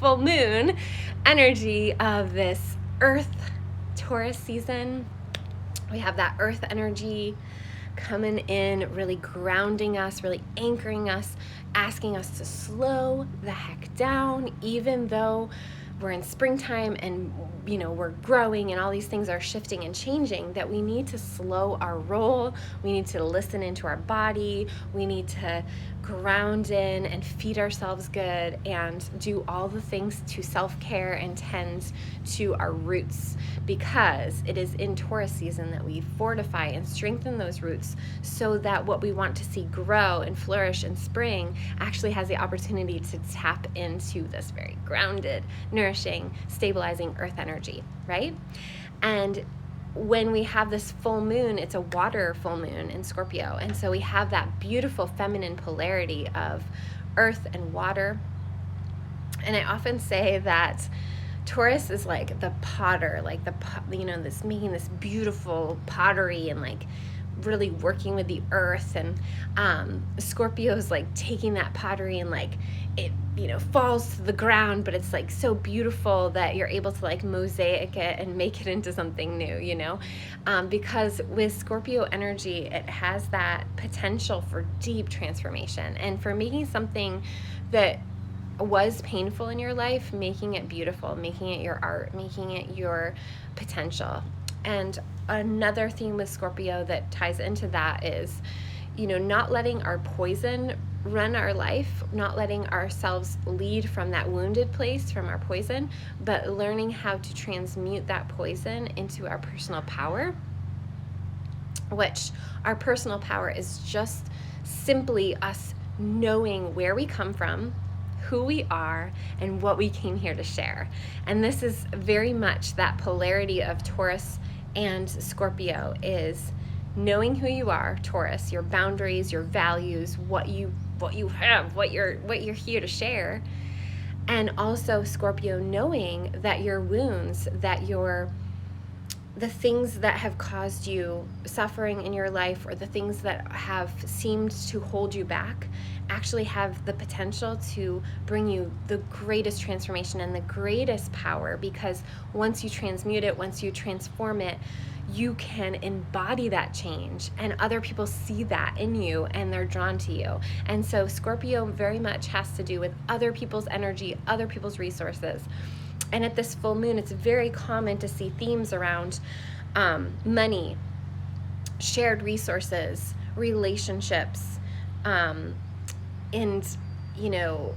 full moon energy of this Earth Taurus season. We have that Earth energy coming in, really grounding us, really anchoring us, asking us to slow the heck down, even though we're in springtime and we're growing and all these things are shifting and changing, that we need to slow our roll. We need to listen into our body. We need to ground in and feed ourselves good and do all the things to self-care and tend to our roots, because it is in Taurus season that we fortify and strengthen those roots so that what we want to see grow and flourish in spring actually has the opportunity to tap into this very grounded, nourishing, stabilizing earth energy, right? And when we have this full moon, it's a water full moon in Scorpio. And so we have that beautiful feminine polarity of earth and water. And I often say that Taurus is like the potter, like this making this beautiful pottery and like really working with the earth, and Scorpio is like taking that pottery and like it falls to the ground, but it's like so beautiful that you're able to like mosaic it and make it into something new, because with Scorpio energy, it has that potential for deep transformation and for making something that was painful in your life, making it beautiful, making it your art, making it your potential. And another theme with Scorpio that ties into that is, not letting our poison run our life, not letting ourselves lead from that wounded place, from our poison, but learning how to transmute that poison into our personal power, which our personal power is just simply us knowing where we come from, who we are, and what we came here to share. And this is very much that polarity of Taurus and Scorpio, is knowing who you are, Taurus, your boundaries, your values, what you have, what you're here to share. And also Scorpio, knowing that your wounds, that the things that have caused you suffering in your life, or the things that have seemed to hold you back, actually have the potential to bring you the greatest transformation and the greatest power, because once you transmute it, once you transform it, you can embody that change, and other people see that in you and they're drawn to you. And so Scorpio very much has to do with other people's energy, other people's resources. And at this full moon, it's very common to see themes around money, shared resources, relationships, and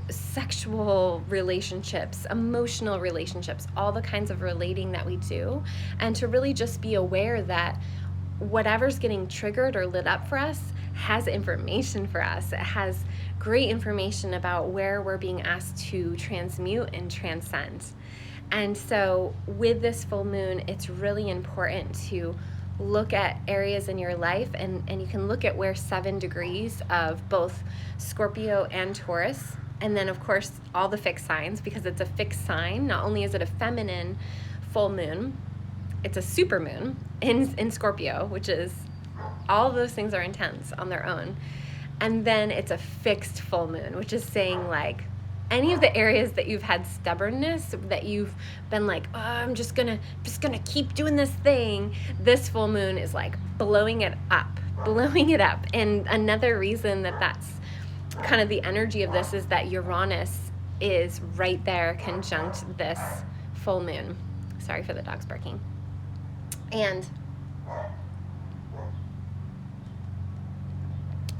sexual relationships, emotional relationships, all the kinds of relating that we do. And to really just be aware that whatever's getting triggered or lit up for us has information for us. It has great information about where we're being asked to transmute and transcend. And so with this full moon, it's really important to look at areas in your life, and you can look at where 7 degrees of both Scorpio and Taurus, and then of course all the fixed signs, because it's a fixed sign. Not only is it a feminine full moon, it's a super moon in Scorpio, which is, all of those things are intense on their own. And then it's a fixed full moon, which is saying like any of the areas that you've had stubbornness, that you've been like, oh, I'm just gonna keep doing this thing, this full moon is like blowing it up. And another reason that that's kind of the energy of this is that Uranus is right there conjunct this full moon. Sorry for the dogs barking. And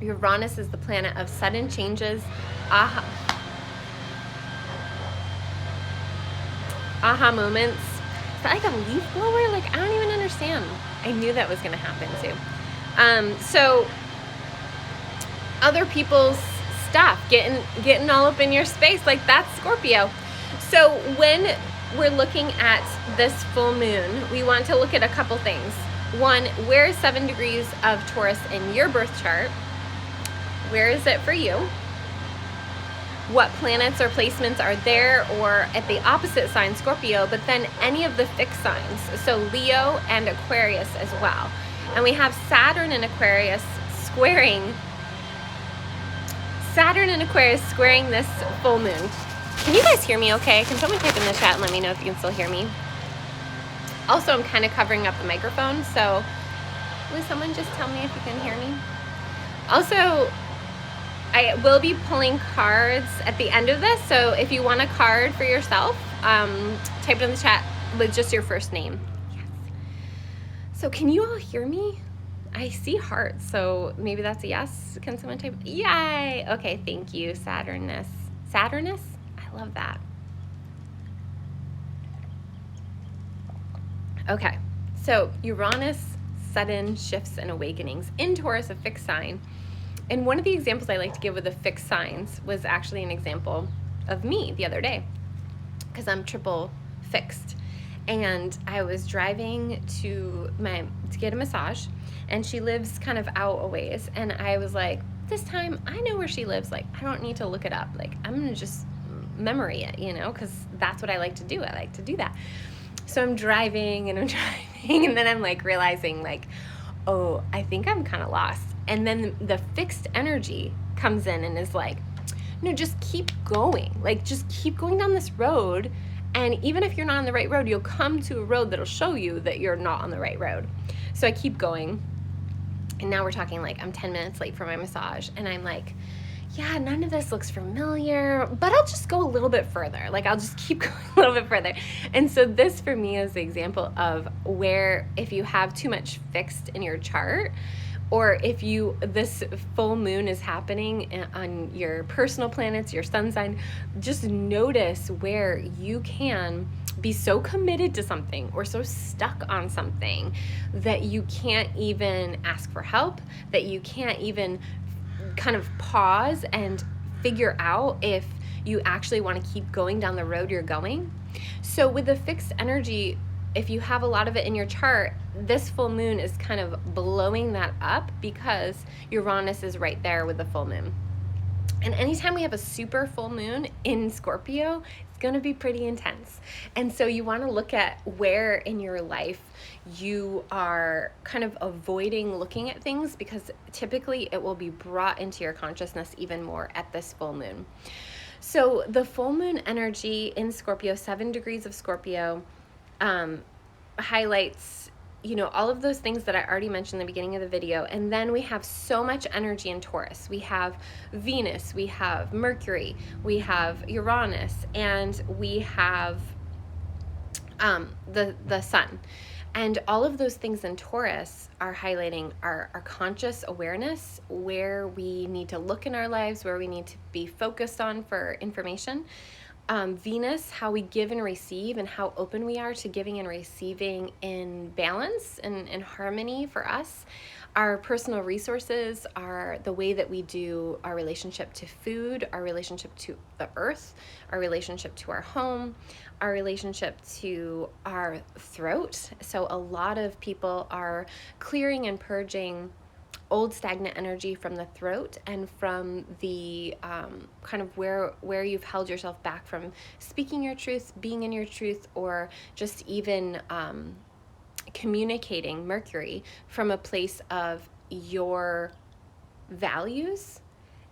Uranus is the planet of sudden changes, aha moments. Is that like a leaf blower? Like, I don't even understand. I knew that was going to happen too. So other people's stuff getting all up in your space, like that's Scorpio. So when we're looking at this full moon, we want to look at a couple things. One, where is 7 degrees of Taurus in your birth chart? Where is it for you? What planets or placements are there, or at the opposite sign, Scorpio, but then any of the fixed signs, so Leo and Aquarius as well. And we have Saturn and Aquarius squaring this full moon. Can you guys hear me okay? Can someone type in the chat and let me know if you can still hear me? Also, I'm kind of covering up the microphone, so will someone just tell me if you can hear me? Also, I will be pulling cards at the end of this, so if you want a card for yourself, type it in the chat with just your first name. Yes. So can you all hear me? I see hearts, so maybe that's a yes. Can someone type? Yay! Okay, thank you, Saturnus. Saturnus? I love that. Okay, so Uranus, sudden shifts and awakenings. In Taurus, a fixed sign. And one of the examples I like to give with the fixed signs was actually an example of me the other day, because I'm triple fixed. And I was driving to get a massage, and she lives kind of out a ways. And I was like, this time I know where she lives. Like, I don't need to look it up. Like, I'm gonna just memory it, because that's what I like to do. I like to do that. So I'm driving, and then I'm like realizing like, oh, I think I'm kind of lost. And then the fixed energy comes in and is like, no, just keep going. Like, just keep going down this road. And even if you're not on the right road, you'll come to a road that'll show you that you're not on the right road. So I keep going. And now we're talking like I'm 10 minutes late for my massage. And I'm like, yeah, none of this looks familiar, but I'll just go a little bit further. Like, I'll just keep going a little bit further. And so this for me is the example of where if you have too much fixed in your chart, or if this full moon is happening on your personal planets, your sun sign, just notice where you can be so committed to something or so stuck on something that you can't even ask for help, that you can't even kind of pause and figure out if you actually want to keep going down the road you're going. So with the fixed energy, if you have a lot of it in your chart, this full moon is kind of blowing that up because Uranus is right there with the full moon. And anytime we have a super full moon in Scorpio, it's going to be pretty intense. And so you want to look at where in your life you are kind of avoiding looking at things, because typically it will be brought into your consciousness even more at this full moon. So the full moon energy in Scorpio, 7 degrees of Scorpio, highlights, all of those things that I already mentioned in the beginning of the video. And then we have so much energy in Taurus. We have Venus, we have Mercury, we have Uranus, and we have the sun. And all of those things in Taurus are highlighting our conscious awareness, where we need to look in our lives, where we need to be focused on for information. Venus, how we give and receive, and how open we are to giving and receiving in balance and in harmony for us. Our personal resources are the way that we do our relationship to food, our relationship to the earth, our relationship to our home, our relationship to our throat. So a lot of people are clearing and purging old stagnant energy from the throat and from the kind of where you've held yourself back from speaking your truth, being in your truth, or just even communicating Mercury from a place of your values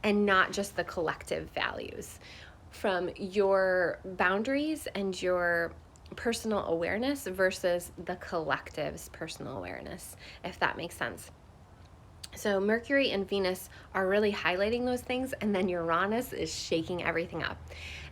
and not just the collective values, from your boundaries and your personal awareness versus the collective's personal awareness, if that makes sense. So Mercury and Venus are really highlighting those things, and then Uranus is shaking everything up.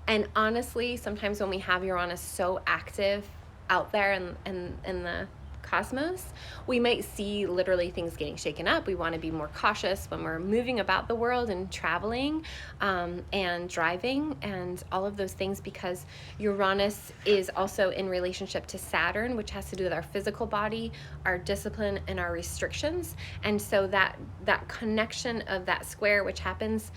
And honestly, sometimes when we have Uranus so active out there in the cosmos, we might see literally things getting shaken up. We want to be more cautious when we're moving about the world and traveling and driving and all of those things, because Uranus is also in relationship to Saturn, which has to do with our physical body, our discipline, and our restrictions. And so that connection of that square, which happens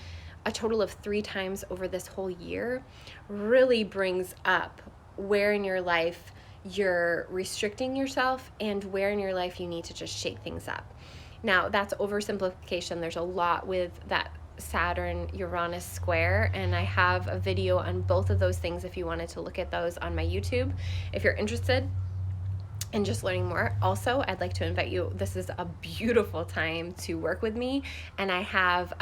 a total of 3 times over this whole year, really brings up where in your life you're restricting yourself and where in your life you need to just shake things up. Now, that's oversimplification. There's a lot with that Saturn-Uranus square, and I have a video on both of those things if you wanted to look at those on my YouTube if you're interested. and just learning more. Also, I'd like to invite you, this is a beautiful time to work with me, and I have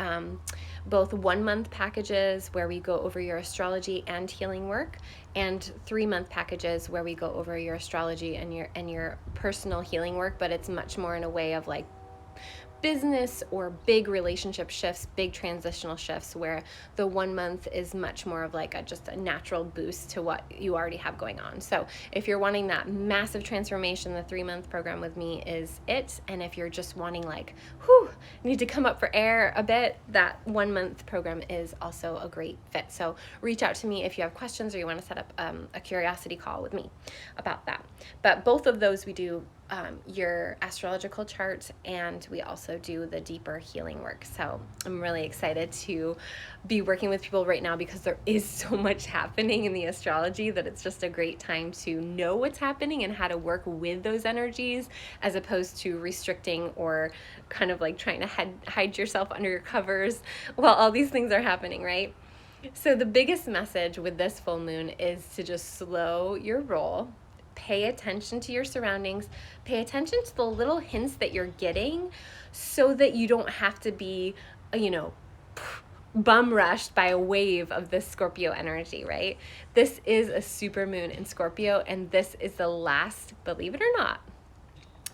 both 1 month packages where we go over your astrology and healing work, and 3 month packages where we go over your astrology and your personal healing work, but it's much more in a way of like business or big relationship shifts, big transitional shifts, where the 1 month is much more of like just a natural boost to what you already have going on. So if you're wanting that massive transformation, the 3 month program with me is it. And if you're just wanting like, need to come up for air a bit, that 1 month program is also a great fit. So reach out to me if you have questions or you want to set up a curiosity call with me about that. But both of those we do your astrological chart, and we also do the deeper healing work. So I'm really excited to be working with people right now because there is so much happening in the astrology that it's just a great time to know what's happening and how to work with those energies, as opposed to restricting or kind of like trying to hide yourself under your covers while all these things are happening, right? So the biggest message with this full moon is to just slow your roll. Pay attention to your surroundings, pay attention to the little hints that you're getting so that you don't have to be, bum rushed by a wave of this Scorpio energy, right? This is a super moon in Scorpio, and this is the last, believe it or not,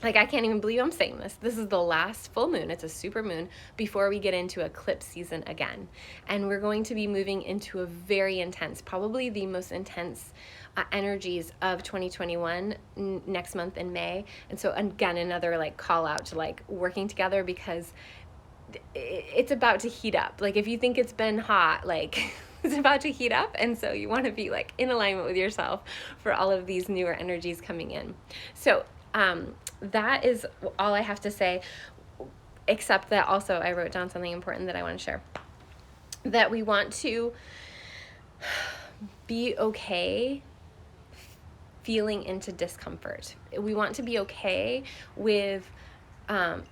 like I can't even believe I'm saying this. This is the last full moon. It's a super moon before we get into eclipse season again. And we're going to be moving into a very intense, probably the most intense energies of 2021 next month in May. And so again, another like call out to like working together, because it's about to heat up. Like if you think it's been hot, like it's about to heat up. And so you want to be like in alignment with yourself for all of these newer energies coming in. So that is all I have to say, except that also I wrote down something important that I want to share. That we want to be okay feeling into discomfort. We want to be okay with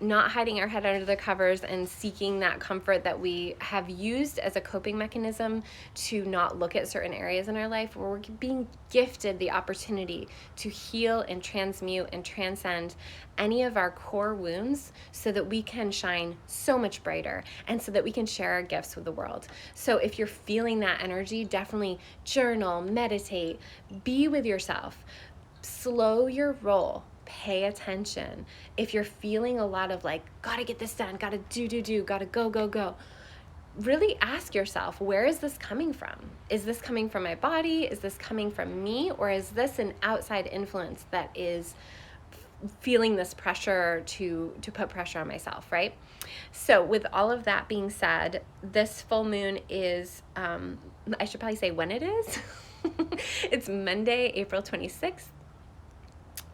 not hiding our head under the covers and seeking that comfort that we have used as a coping mechanism to not look at certain areas in our life, where we're being gifted the opportunity to heal and transmute and transcend any of our core wounds so that we can shine so much brighter and so that we can share our gifts with the world. So if you're feeling that energy, definitely journal, meditate, be with yourself, slow your roll. Pay attention. If you're feeling a lot of like, gotta get this done, gotta do, gotta go, really ask yourself, where is this coming from? Is this coming from my body? Is this coming from me? Or is this an outside influence that is feeling this pressure to put pressure on myself, right? So with all of that being said, this full moon is, I should probably say when it is. It's Monday, April 26th.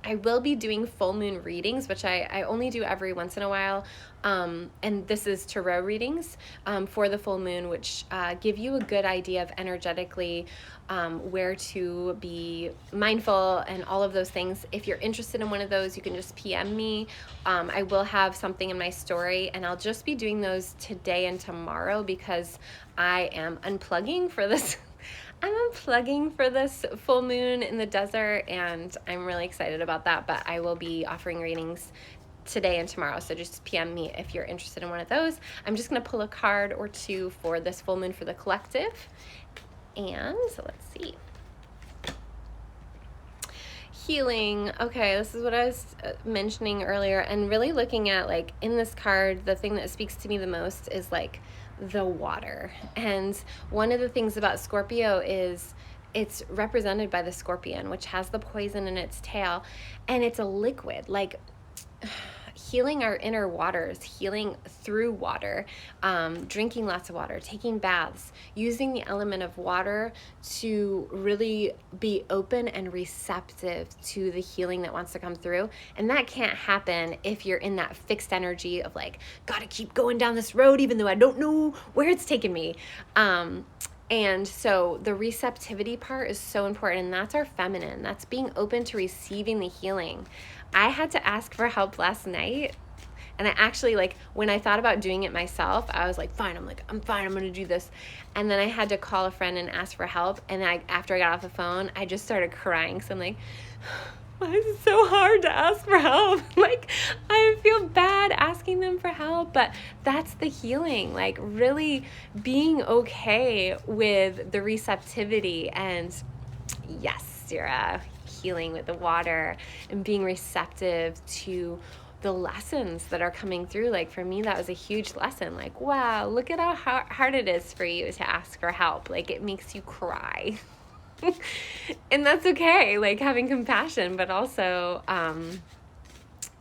I will be doing full moon readings, which I only do every once in a while. And this is tarot readings for the full moon, which give you a good idea of energetically where to be mindful and all of those things. If you're interested in one of those, you can just PM me. I will have something in my story, and I'll just be doing those today and tomorrow because I am unplugging for this. I'm unplugging for this full moon in the desert, and I'm really excited about that, but I will be offering readings today and tomorrow, so just PM me if you're interested in one of those. I'm just going to pull a card or two for this full moon for the collective, and so let's see. Healing. Okay, this is what I was mentioning earlier, and really looking at like in this card, the thing that speaks to me the most is like the water. And one of the things about Scorpio is it's represented by the scorpion, which has the poison in its tail, and it's a liquid, like healing our inner waters, healing through water, drinking lots of water, taking baths, using the element of water to really be open and receptive to the healing that wants to come through. And that can't happen if you're in that fixed energy of like, gotta keep going down this road even though I don't know where it's taking me. And so the receptivity part is so important, and that's our feminine. That's being open to receiving the healing. I had to ask for help last night, and I actually, like, when I thought about doing it myself, I was like, I'm fine, I'm gonna do this. And then I had to call a friend and ask for help, and after I got off the phone, I just started crying. So I'm like, why is it so hard to ask for help? Like, I feel bad asking them for help, but that's the healing, like really being okay with the receptivity. And yes, you're healing with the water and being receptive to the lessons that are coming through. Like for me, that was a huge lesson. Like, wow, look at how hard it is for you to ask for help. Like it makes you cry. And that's okay, like having compassion, but also,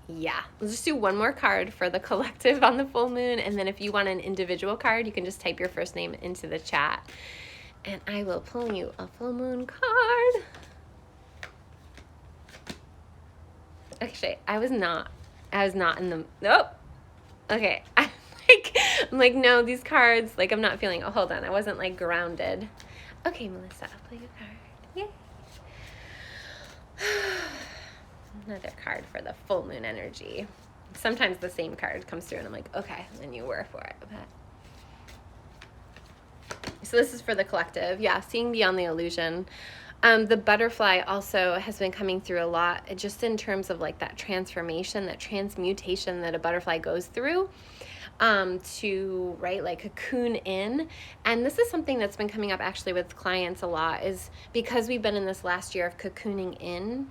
yeah, let's just do one more card for the collective on the full moon. And then if you want an individual card, you can just type your first name into the chat and I will pull you a full moon card. Actually, I was not in the, nope. Okay. I'm like, no, these cards, like I'm not feeling, oh, hold on. I wasn't like grounded. Okay, Melissa, I'll pull you a card. Yay. Another card for the full moon energy. Sometimes the same card comes through and I'm like, okay, then you were for it. But... So this is for the collective. Yeah, seeing beyond the illusion. The butterfly also has been coming through a lot, just in terms of like that transformation, that transmutation that a butterfly goes through. To, right, like cocoon in. And this is something that's been coming up actually with clients a lot, is because we've been in this last year of cocooning in.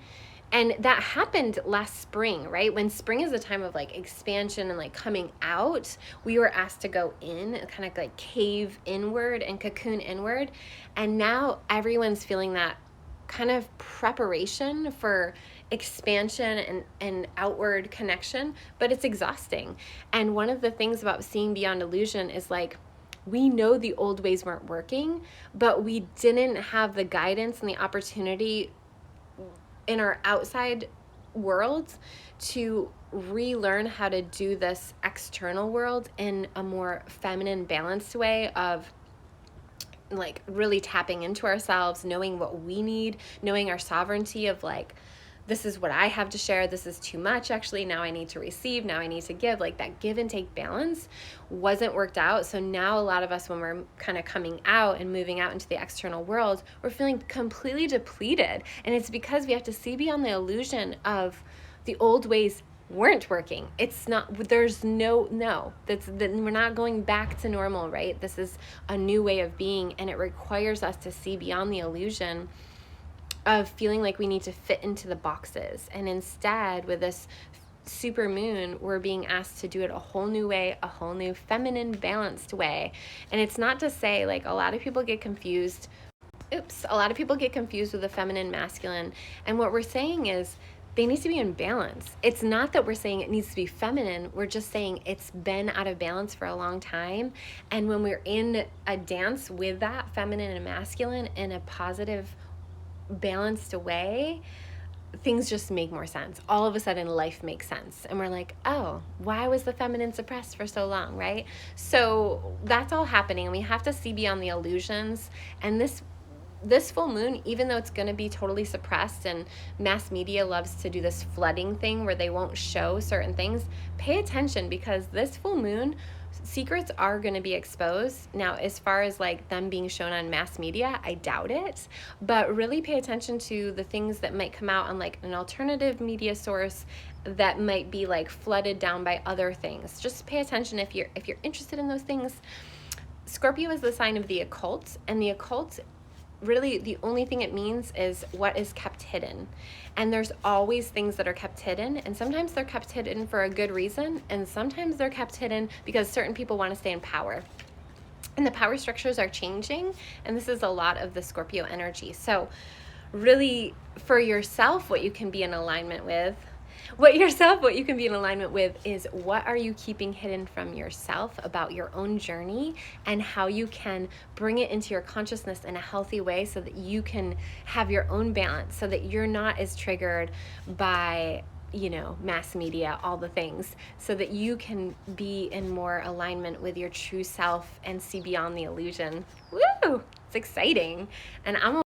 And that happened last spring, right? When spring is a time of like expansion and like coming out, we were asked to go in and kind of like cave inward and cocoon inward. And now everyone's feeling that kind of preparation for expansion and outward connection, but it's exhausting. And one of the things about seeing beyond illusion is like, we know the old ways weren't working, but we didn't have the guidance and the opportunity in our outside world to relearn how to do this external world in a more feminine, balanced way of like really tapping into ourselves, knowing what we need, knowing our sovereignty of like, this is what I have to share. This is too much. Actually, now I need to receive. Now I need to give. Like that give and take balance wasn't worked out. So now a lot of us, when we're kind of coming out and moving out into the external world, we're feeling completely depleted. And it's because we have to see beyond the illusion of the old ways weren't working. It's not, there's no, we're not going back to normal, right? This is a new way of being, and it requires us to see beyond the illusion of feeling like we need to fit into the boxes. And instead, with this super moon, we're being asked to do it a whole new way, a whole new feminine, balanced way. And it's not to say, like, a lot of people get confused. A lot of people get confused with the feminine, masculine. And what we're saying is, they need to be in balance. It's not that we're saying it needs to be feminine. We're just saying it's been out of balance for a long time. And when we're in a dance with that feminine and masculine in a positive, balanced way, things just make more sense. All of a sudden, life makes sense. And we're like, oh, why was the feminine suppressed for so long, right? So that's all happening. And we have to see beyond the illusions. And this full moon, even though it's going to be totally suppressed and mass media loves to do this flooding thing where they won't show certain things, pay attention, because this full moon, secrets are going to be exposed. Now, as far as like them being shown on mass media, I doubt it, but really pay attention to the things that might come out on like an alternative media source that might be like flooded down by other things. Just pay attention if you're interested in those things. Scorpio is the sign of the occult, and the occult, really the only thing it means is what is kept hidden. And there's always things that are kept hidden, and sometimes they're kept hidden for a good reason, and sometimes they're kept hidden because certain people want to stay in power. And the power structures are changing, and this is a lot of the Scorpio energy. So really, for yourself, what you can be in alignment with, what you can be in alignment with is, what are you keeping hidden from yourself about your own journey, and how you can bring it into your consciousness in a healthy way so that you can have your own balance, so that you're not as triggered by, mass media, all the things, so that you can be in more alignment with your true self and see beyond the illusion. Woo! It's exciting. And I'm